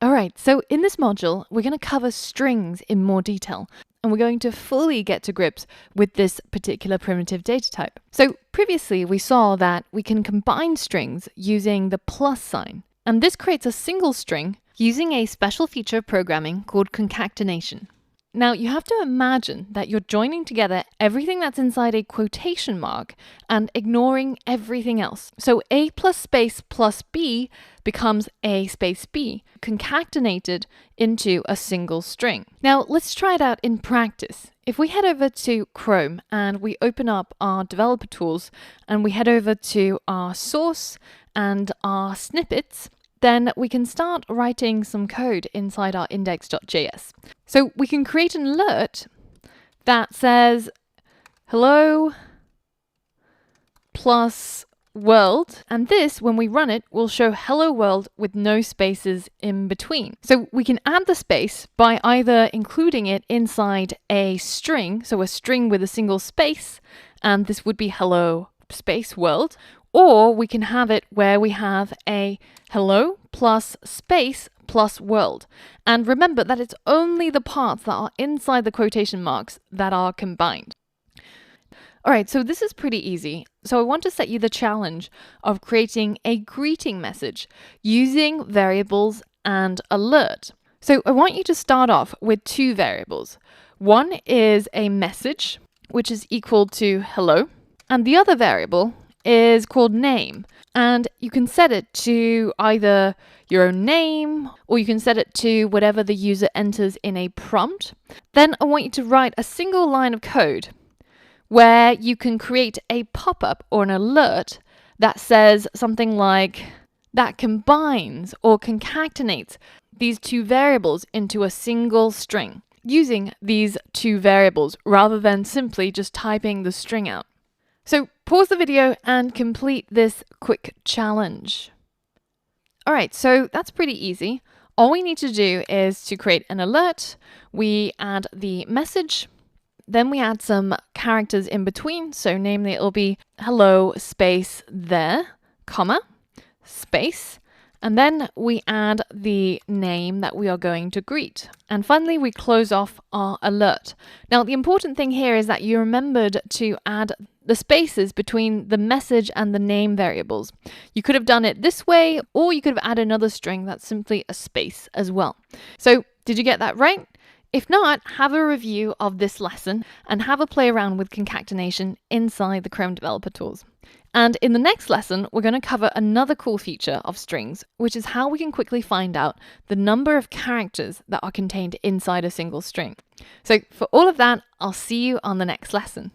All right, so in this module, we're going to cover strings in more detail, and we're going to fully get to grips with this particular primitive data type. So previously, we saw that we can combine strings using the plus sign, and this creates a single string using a special feature of programming called concatenation. Now, you have to imagine that you're joining together everything that's inside a quotation mark and ignoring everything else. So A plus space plus B becomes A space B, concatenated into a single string. Now, let's try it out in practice. If we head over to Chrome and we open up our developer tools and we head over to our source and our snippets, then we can start writing some code inside our index.js. So we can create an alert that says hello plus world, and this, when we run it, will show hello world with no spaces in between. So we can add the space by either including it inside a string, so a string with a single space, and this would be hello space world, or we can have it where we have a hello plus space plus world. And remember that it's only the parts that are inside the quotation marks that are combined. All right, so this is pretty easy. So I want to set you the challenge of creating a greeting message using variables and alert. So I want you to start off with two variables. One is a message, which is equal to hello, and the other variable is called name, and you can set it to either your own name or you can set it to whatever the user enters in a prompt. Then I want you to write a single line of code where you can create a pop-up or an alert that says something like that combines or concatenates these two variables into a single string using these two variables rather than simply just typing the string out. So pause the video and complete this quick challenge. All right, so that's pretty easy. All we need to do is to create an alert. We add the message, then we add some characters in between. So namely, it'll be hello space there, comma, space, and then we add the name that we are going to greet. And finally, we close off our alert. Now, the important thing here is that you remembered to add the spaces between the message and the name variables. You could have done it this way, or you could have added another string that's simply a space as well. So did you get that right? If not, have a review of this lesson and have a play around with concatenation inside the Chrome developer tools. And in the next lesson, we're going to cover another cool feature of strings, which is how we can quickly find out the number of characters that are contained inside a single string. So for all of that, I'll see you on the next lesson.